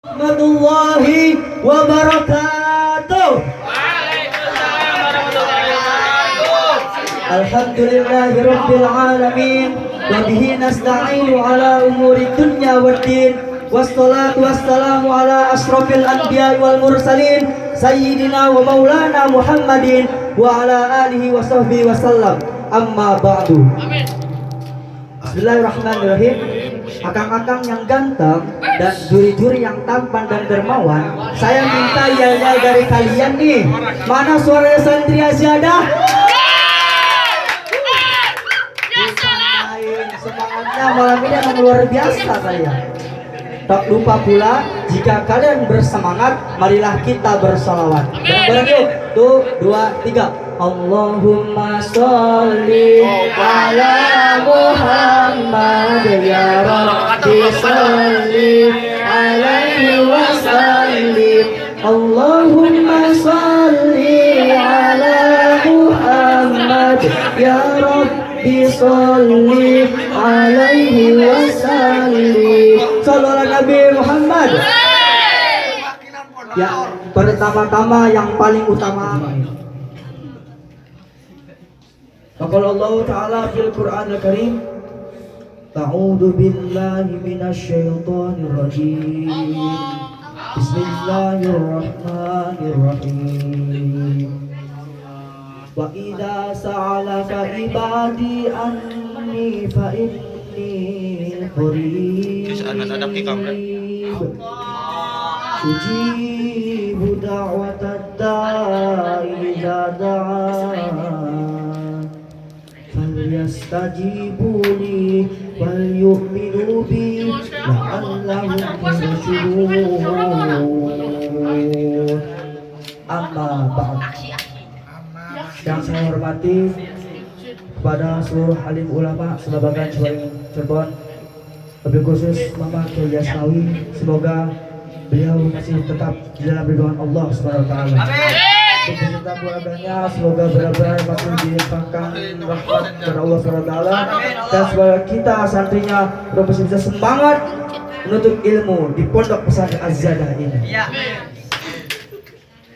Warahmatullahi wabarakatuh. Alhamdulillahirabbil alamin wa bihi nasta'inu ala umuri dunya waddin wassalatu wassalamu ala asrofil anbiya'i wal mursalin sayyidina wa maulana Muhammadin wa ala alihi wa sahbihi wasallam. Amma ba'du. Bismillahirrahmanirrahim. Akang-akang yang ganteng dan juri-juri yang tampan dan dermawan, saya minta yel-yel dari kalian nih. Mana suara santri Aziadah? Semangatnya malam ini emang luar biasa saya. Tak lupa pula, jika kalian bersemangat, marilah kita bersalawat. Bareng-bareng yuk. Tuh, 2, 3. Allahumma sholli ala Muhammad ya Rabbi sholli alaihi wa sallim. Allahumma sholli ala Muhammad ya Rabbi sholli alaihi wa sallim. Sallallahu Nabi Muhammad. Ya, pertama-tama yang paling utama, Qala Allah Ta'ala fil Qur'an Al-Karim, A'udzu billahi minasyaitonir rajim. Bismillahirrahmanirrahim. Wa idza sa'alaka ibadi anni fa inni qarib. Ujibu da'watad da'i idza da'an. Falyastajibu-li wal yu'minu bi la'allahum yarshudun. Amma ba'd. Yang saya hormati kepada seluruh alim ulama Sebabagan Cirebon, lebih khusus Mama Kiai Asnawi, semoga beliau masih tetap di dalam ridwan Allah Subhanahu wa taala. Untuk beserta keluarganya semoga benar-benar masih dilimpahkan rahmat kepada Allah Subhanahu wa taala, dan semoga kita santrinya masih bisa semangat menuntut ilmu di Pondok Pesantren Az-Zadah ini.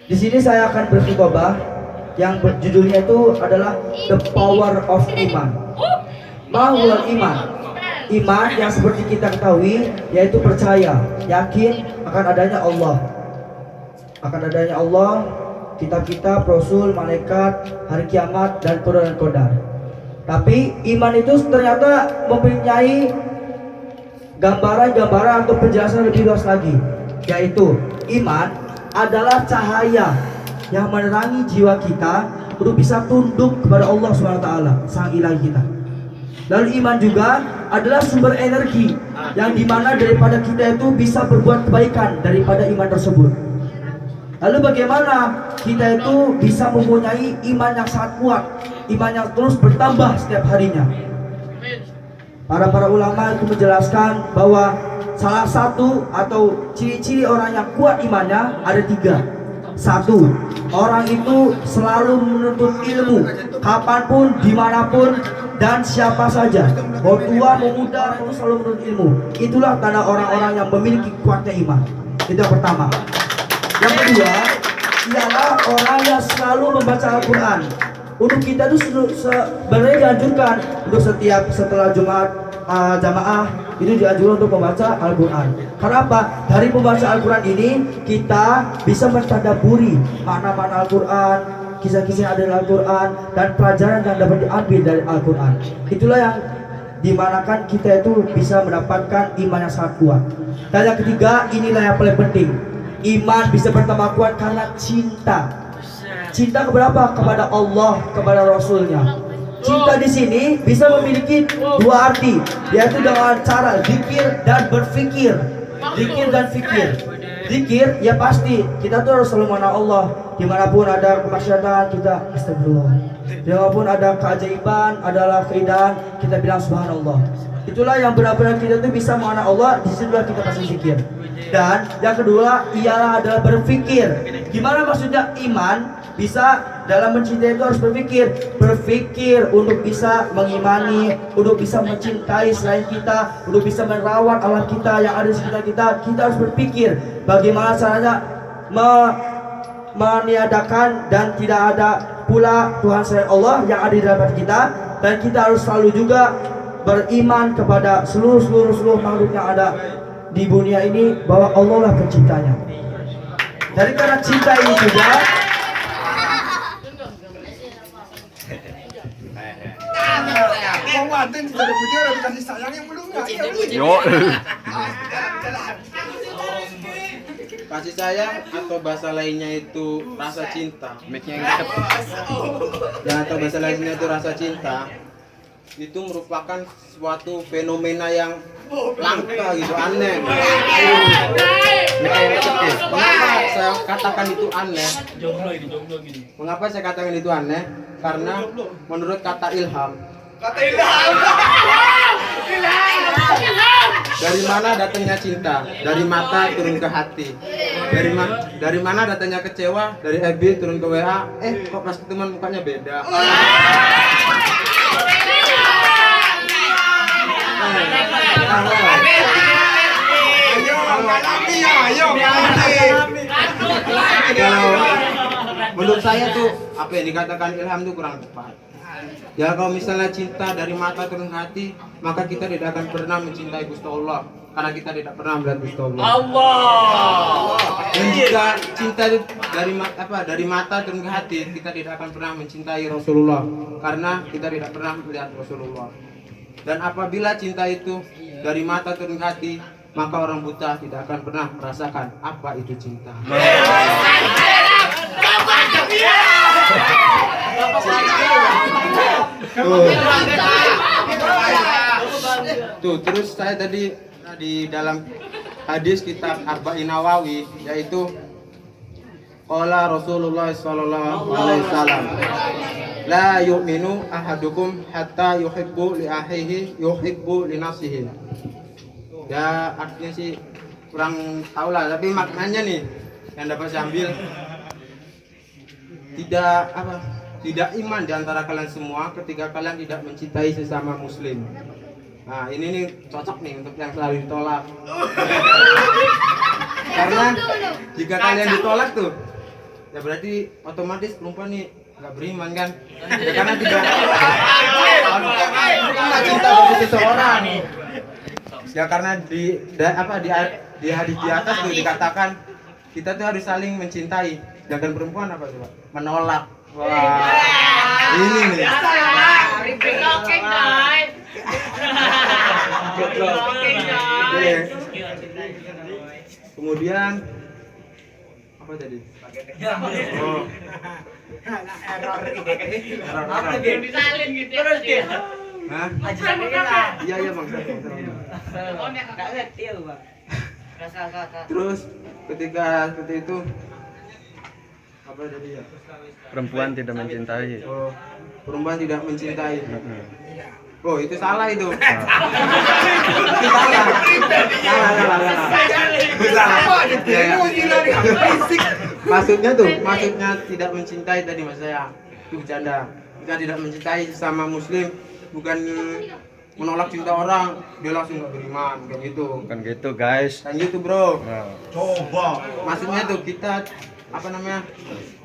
Di sini saya akan berkhutbah yang judulnya itu adalah The Power of Iman. Mahul iman. Iman yang seperti kita ketahui yaitu percaya, yakin akan adanya Allah. Akan adanya Allah, kitab-kitab, rasul, malaikat, hari kiamat, dan qadar. Tapi iman itu ternyata mempunyai gambaran-gambaran atau penjelasan lebih luas lagi, yaitu iman adalah cahaya yang menerangi jiwa kita untuk bisa tunduk kepada Allah SWT, Sang Ilahi kita. Lalu iman juga adalah sumber energi yang dimana daripada kita itu bisa berbuat kebaikan daripada iman tersebut. Lalu bagaimana kita itu bisa mempunyai iman yang sangat kuat, iman yang terus bertambah setiap harinya? Para ulama itu menjelaskan bahwa salah satu atau ciri-ciri orang yang kuat imannya ada 3. 1, orang itu selalu menuntut ilmu, kapanpun, dimanapun, dan siapa saja, mau tua mau muda, itu selalu menuntut ilmu. Itulah tanda orang-orang yang memiliki kuatnya iman. Itu yang pertama. Yang kedua, ialah orang yang selalu membaca Al-Quran. Untuk kita itu sebenarnya dianjurkan untuk setelah Jumat jamaah itu dianjurkan untuk membaca Al-Quran. Karena apa? Dari membaca Al-Quran ini kita bisa mentadaburi makna-makna Al-Quran, kisah-kisah yang ada dalam Al-Quran, dan pelajaran yang dapat diambil dari Al-Quran. Itulah yang dimanakan kita itu bisa mendapatkan iman yang sangat kuat. Dan yang ketiga, inilah yang paling penting, iman bisa bertambah kuat karena cinta. Cinta kepada apa? Kepada Allah, kepada Rasulnya. Cinta di sini bisa memiliki 2 arti, yaitu dengan cara zikir dan berfikir. Zikir dan fikir. Zikir ya pasti kita tuh harus selalu mengenal Allah. Dimanapun ada kemaksiatan kita astagfirullah. Dimanapun ada keajaiban, adalah keindahan, kita bilang subhanallah. Itulah yang benar-benar kita tuh bisa mengenal Allah. Disitulah kita pasti zikir. Dan yang kedua ialah adalah berfikir. Gimana maksudnya iman? bisa dalam mencintai itu harus berpikir untuk bisa mengimani, untuk bisa mencintai selain kita, untuk bisa merawat alam kita yang ada di sekitar kita. Kita harus berpikir bagaimana caranya meniadakan dan tidak ada pula Tuhan selain Allah yang ada di dalam hati kita. Dan kita harus selalu juga beriman kepada seluruh makhluk yang ada di dunia ini bahwa Allah lah penciptanya. Dari karena cinta ini juga kasih sayang yang belum Yo. Kasih sayang atau bahasa lainnya itu rasa cinta. Ya, atau bahasa lainnya itu rasa cinta. Itu merupakan suatu fenomena yang langka gitu, aneh. Mengapa saya katakan itu aneh? Mengapa saya katakan itu aneh? Karena menurut kata ilham. Dari mana datangnya cinta? Dari mata turun ke hati. Dari mana datangnya kecewa? Dari FB turun ke WA. Kok pas teman mukanya beda. Kalau menurut saya tuh apa yang dikatakan ilham itu kurang tepat. Ya, kalau misalnya cinta dari mata turun ke hati, maka kita tidak akan pernah mencintai Gusti Allah, karena kita tidak pernah melihat Gusti Allah. Dan jika cinta dari mata turun ke hati, kita tidak akan pernah mencintai Rasulullah, karena kita tidak pernah melihat Rasulullah. Dan apabila cinta itu dari mata turun ke hati, maka orang buta tidak akan pernah merasakan apa itu cinta. Tuh, terus saya tadi di dalam hadis kitab Arba'in Nawawi, yaitu qala Rasulullah sallallahu alaihi wasallam, la yu'minu ahadukum hatta yuhibbu li akhihi yuhibbu li nafsihi. Ya, artinya sih kurang tahu lah, tapi maknanya nih yang dapat saya ambil, tidak iman di antara kalian semua ketika kalian tidak mencintai sesama muslim. Nah, ini nih cocok nih untuk yang selalu ditolak. Karena jika kalian ditolak tuh, ya berarti otomatis perempuan nih nggak beriman kan? Ya, karena tidak cinta kepada seseorang. Ya, karena di hadis di atas tuh dikatakan kita tuh harus saling mencintai. Sedangkan perempuan apa coba? Menolak. Wah, ini nih. Kemudian apa tadi? Oh. Disalin gitu terus dia. Hah? Iya bang. Terus ketika seperti itu apa tadi ya? Perempuan tidak mencintai. Oh, perempuan tidak mencintai. Oh, itu salah itu. Itu salah. Maksudnya tidak mencintai tadi mas saya. Itu bercanda. Kita tidak mencintai sesama muslim, bukan menolak cinta orang, dia langsung gak beriman, kayak gitu. Bukan gitu guys. Kan gitu bro. Coba. Maksudnya tuh kita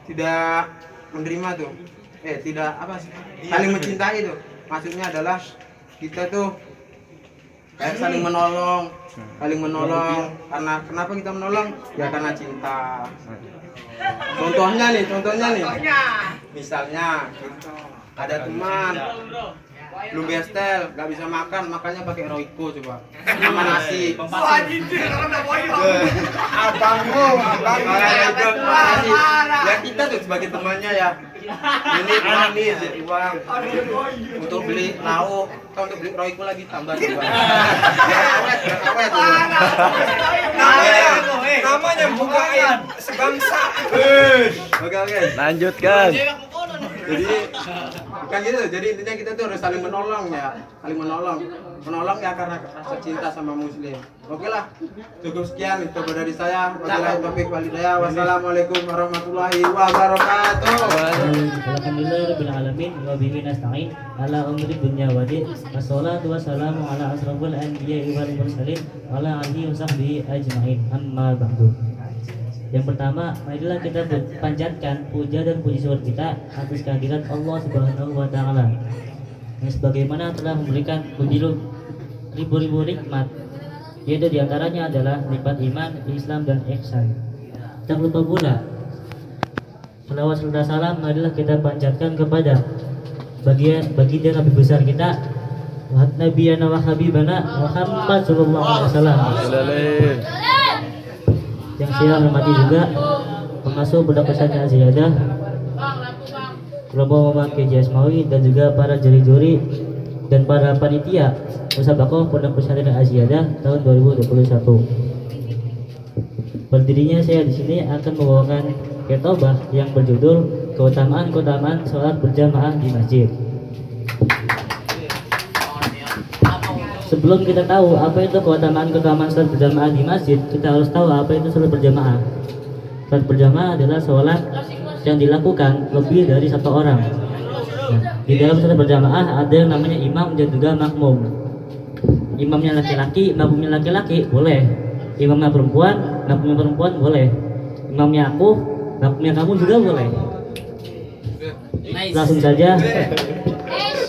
tidak menerima tuh, saling mencintai tuh. Maksudnya adalah kita tuh saling menolong. Karena kenapa kita menolong? Ya karena cinta. Contohnya nih. Misalnya ada teman belum bestel, nggak bisa makan, makannya pakai Royco coba sama nasi. Abangmu. Ya kita tuh sebagai temannya ya. Ini uang untuk beli lauk, atau untuk beli Royco lagi tambah coba. Awet. Namanya bukan sebangsa. Oke. Lanjutkan. Jadi bukan gitu. Jadi intinya kita tuh harus saling menolong ya, saling menolong ya karena rasa cinta sama Muslim. Oke lah, cukup sekian itu dari saya. Wabillahi taufiq wal hidayah. Wassalamualaikum warahmatullahi wabarakatuh. Alhamdulillahirabbil alamin wa bihi nasta'in ala umuri dunya wa din. Wassalatu wassalamu ala asrofil anbiya'i wal mursalin wa ala alihi wa sahbihi ajmain. Amma ba'du. Yang pertama, marilah kita panjatkan puja dan puji syukur kita atas kehadiran Allah Subhanahu wa taala. Yang sebagaimana telah memberikan ribu-ribu nikmat, yaitu diantaranya adalah nikmat iman, Islam dan ihsan. Tak lupa pula selawat serta salam marilah kita panjatkan kepada baginda Nabi besar kita Nabiyana wa Habibana Muhammad sallallahu alaihi wasallam. Yang saya hormati juga pengasuh Pondok Pesantren Aziyadah, kelompok memakai Jasmawi dan juga para juri-juri dan para panitia Musabaqah Pondok Pesantren Aziyadah tahun 2021. Berdirinya saya di sini akan membawakan khotbah yang berjudul keutamaan sholat berjamaah di masjid. Sebelum kita tahu apa itu keutamaan sholat berjamaah di masjid, kita harus tahu apa itu sholat berjamaah. Sholat berjamaah adalah sholat yang dilakukan lebih dari satu orang. Nah, di dalam sholat berjamaah ada yang namanya imam dan juga makmum. Imamnya laki-laki, makmumnya laki-laki, boleh. Imamnya perempuan, makmumnya perempuan, boleh. Imamnya aku, makmumnya kamu juga boleh. Langsung saja.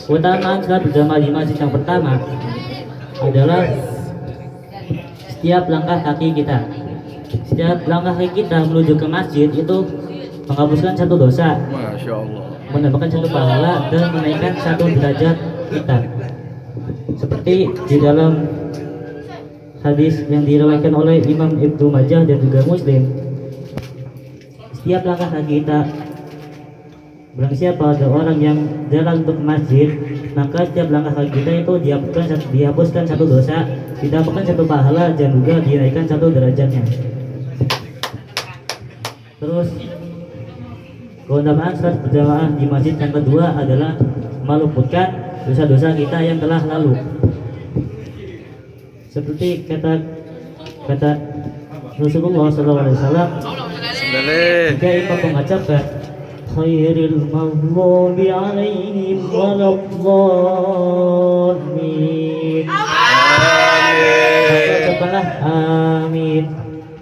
Keutamaan sholat berjamaah di masjid yang pertama adalah setiap langkah kaki kita. Setiap langkah kaki kita menuju ke masjid itu menghapuskan satu dosa, Masya Allah. menambahkan satu pahala dan menaikkan satu derajat kita. Seperti di dalam hadis yang diriwayatkan oleh Imam Ibnu Majah dan juga Muslim, setiap langkah kaki kita, barang siapa ada orang yang jalan untuk masjid, maka setiap langkah kaki kita itu dihapuskan satu dosa, didapatkan satu pahala dan juga dinaikkan satu derajatnya. Terus keutamaan sholat berjamaah di masjid yang kedua adalah meluputkan dosa-dosa kita yang telah lalu. Seperti kata Rasulullah SAW, jika imam mengucapkan khairil maghdubi alaihim waladdallin, ucapkanlah amin.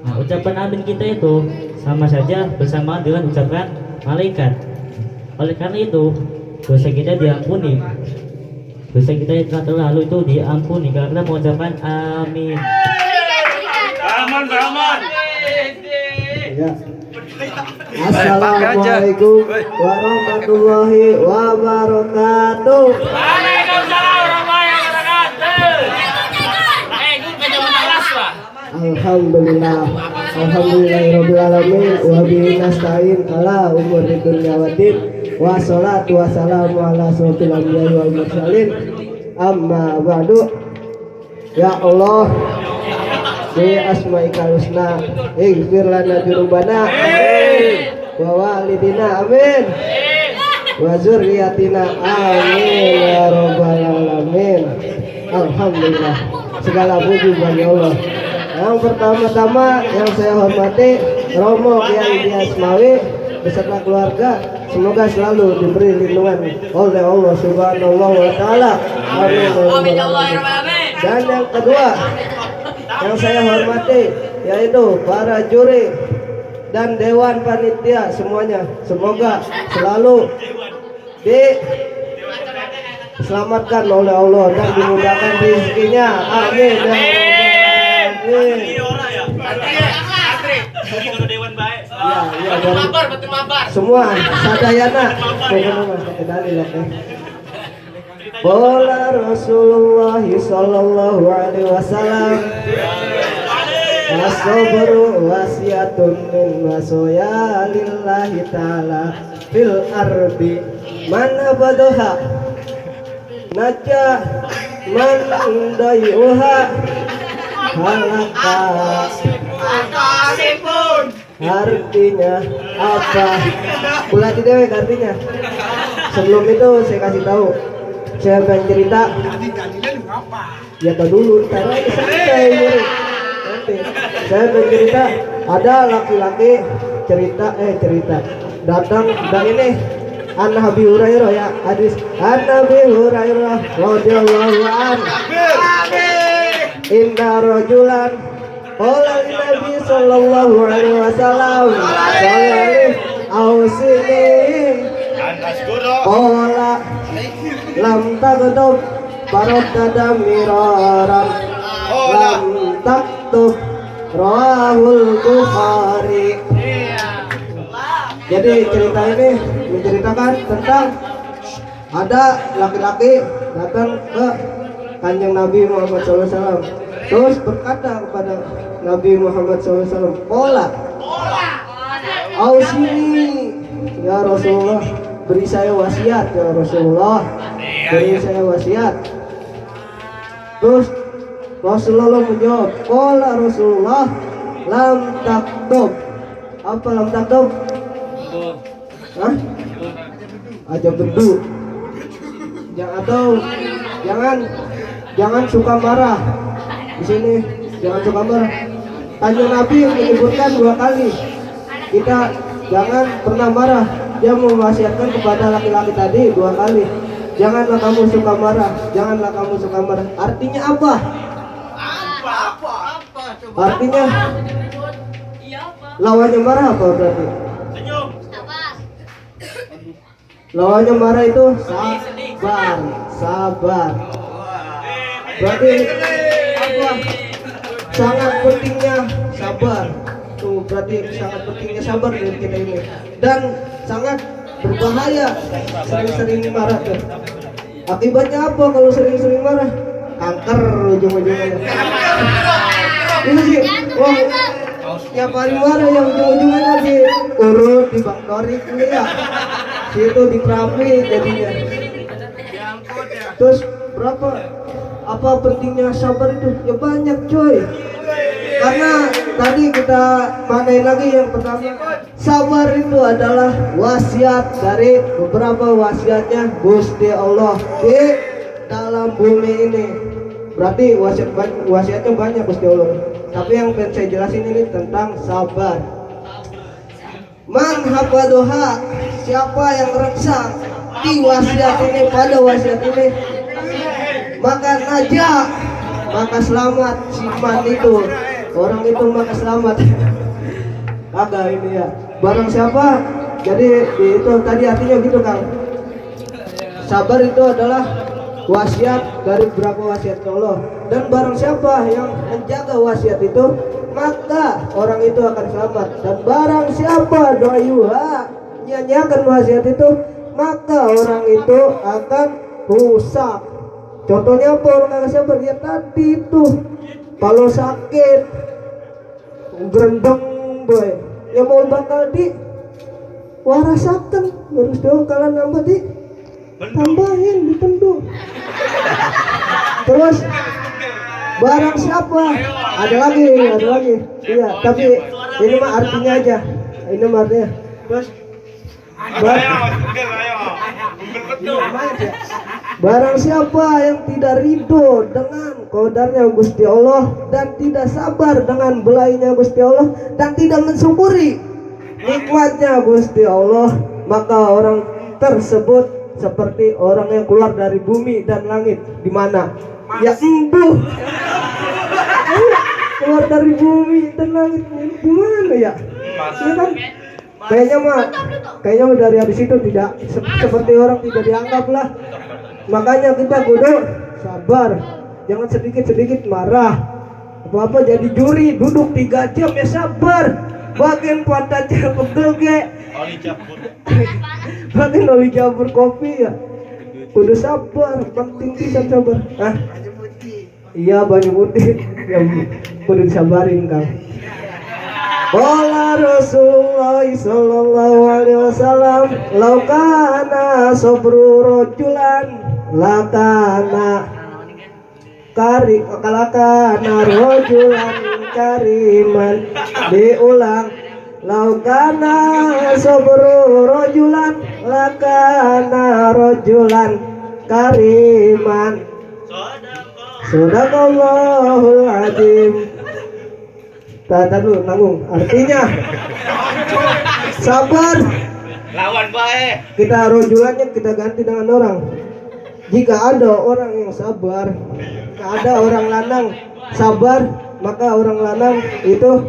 Nah, ucapan amin kita itu sama saja bersamaan dengan ucapan malaikat. Oleh karena itu dosa kita diampuni, dosa kita yang telah lalu itu diampuni karena mengucapkan amin. Aman. Ya. Assalamualaikum warahmatullahi wabarakatuh. Waalaikumsalam warahmatullahi wabarakatuh. Alhamdulillah. Alhamdulillahirabbil alamin wa bihi nasta'in ala umuri dunya waddin. Wassalatu wassalamu ala asrofil anbiya'i wal mursalin. Amma ba'du. Ya Allah, bi asma'ikal husna ighfir lana dzunubana wa walidina amin wa zurriyatina amin ya rabbal alamin. Alhamdulillah, segala puji bagi Allah. Yang pertama-tama yang saya hormati Romo Kiai Asmawi beserta keluarga, semoga selalu diberi lindungan oleh Allah Subhanahu wa taala. Amin. Dan yang kedua yang saya hormati yaitu para juri dan dewan panitia semuanya, semoga selalu diselamatkan oleh Allah dan dimudahkan rezekinya. Amin. Semua sadayana Qala Rasulullah sallallahu alaihi wasallam, as-sabru wasiyatun min wasaya lillahi ta'ala fil ardi man abadaha naja man dayuha halaka. Artinya apa? Pula tidak artinya sebelum itu saya kasih tahu. Saya pengen cerita. Jadi lu apa? Ya tak dulu, ntar aja santai Yuri. Nanti saya pengen cerita. Ada laki-laki cerita datang dan ini An Nabi Hurairah ya hadis An Nabi Hurairah radhiyallahu anhu. Inna rajulan qala lin Nabi sallallahu alaihi wasallam sallallahu ausini qala lam taghdab faradda miraran lam taktub rawahul Bukhari. Jadi cerita ini menceritakan tentang ada laki-laki datang ke Kanjeng Nabi Muhammad SAW, terus berkata kepada Nabi Muhammad SAW, "Ola, ausini ya Rasulullah, beri saya wasiat ya Rasulullah, beri saya wasiat." Terus Rasulullah menjawab, "Ola Rasulullah, lam taktub." Apa lam taktub? Hah? Aja bedu. Jangan suka marah. Di sini jangan suka marah. Kanjeng Nabi menyebutkan 2 kali. Kita jangan pernah marah. Dia mewasiatkan kepada laki-laki tadi 2 kali. Janganlah kamu suka marah. Janganlah kamu suka marah. Artinya apa? Artinya lawannya marah apa berarti? Lawannya marah itu sabar. Berarti apa? Sangat pentingnya sabar. Tuh berarti sangat pentingnya sabar dari kita ini. Dan sangat berbahaya sering-sering marah tuh. Akibatnya apa kalau sering-sering marah? Kanker ujung-ujungnya. Ini sih, wah, tiap hari marah yang ujung-ujungnya diurut, dibangtorik ya. Situ diterapi jadinya. Terus apa pentingnya sabar itu? Ya banyak coy. Karena tadi kita manain lagi yang pertama, sabar itu adalah wasiat dari beberapa wasiatnya Gusti Allah di dalam bumi ini. Berarti wasiatnya banyak Gusti Allah. Tapi yang pengen saya jelasin ini tentang sabar. Man hafadoha, siapa yang reksa di wasiat ini, pada wasiat ini, maka najah, maka selamat. Si man itu, orang itu maka selamat. Agak ini ya, barang siapa. Jadi itu tadi artinya gitu Kang. Sabar itu adalah wasiat dari beberapa wasiat Allah. Dan barang siapa yang menjaga wasiat itu, maka orang itu akan selamat. Dan barang siapa doyuha, nyanyiakan wasiat itu, maka orang itu akan rusak. Contohnya apa orang yang sabar? Ya tadi itu, kalau sakit gerendeng boy, ya mau bakal di warasakan, harus dong kalian nambah di tambahin dipendu. Terus barang siapa, ada lagi, iya, tapi ini mah artinya aja, ini mah artinya. Terus barang siapa yang tidak ridho dengan qadarnya Gusti Allah dan tidak sabar dengan belainya Gusti Allah dan tidak mensyukuri nikmatnya Gusti Allah, maka orang tersebut seperti orang yang keluar dari bumi dan langit. Di mana? Ya embuh. Keluar dari bumi dan langit. Di mana ya? Ya kan? Kayaknya dari habis itu tidak seperti orang tidak dianggap lah. Makanya kita kudu sabar. Jangan sedikit-sedikit marah. Apa-apa jadi juri, duduk 3 jam ya sabar. Bagian pantatnya pegel ke. Bagian oli campur kopi ya. Kudu sabar, penting bisa sabar. Ah. Iya banyak putih yang kudu disabarin Kang. Qala Rasulullah sallallahu alaihi wasallam, "Lau kana sabru rajulan lakana rajulan kariman." Diulang, "Lau kana sabru rajulan lakana rajulan kariman. Sadaqallahul azim. Tata dulu nanggung. Artinya sabar. Lawan baik. Kita rojulannya kita ganti dengan orang. Jika ada orang yang sabar, ada orang lanang sabar, maka orang lanang itu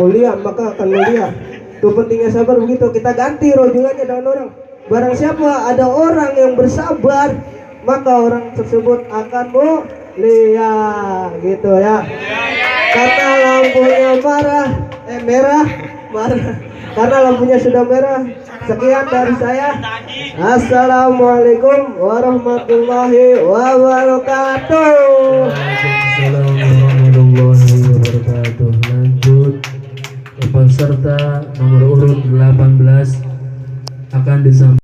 mulia, maka akan mulia. Itu pentingnya sabar begitu. Kita ganti rojulannya dengan orang. Barang siapa ada orang yang bersabar, maka orang tersebut akan mulia, gitu ya. Karena lampunya merah. Karena lampunya sudah merah. Sekian dari saya. Assalamualaikum warahmatullahi wabarakatuh. Waalaikumsalam warahmatullahi wabarakatuh. Lanjut, peserta nomor urut 18 akan disampaikan.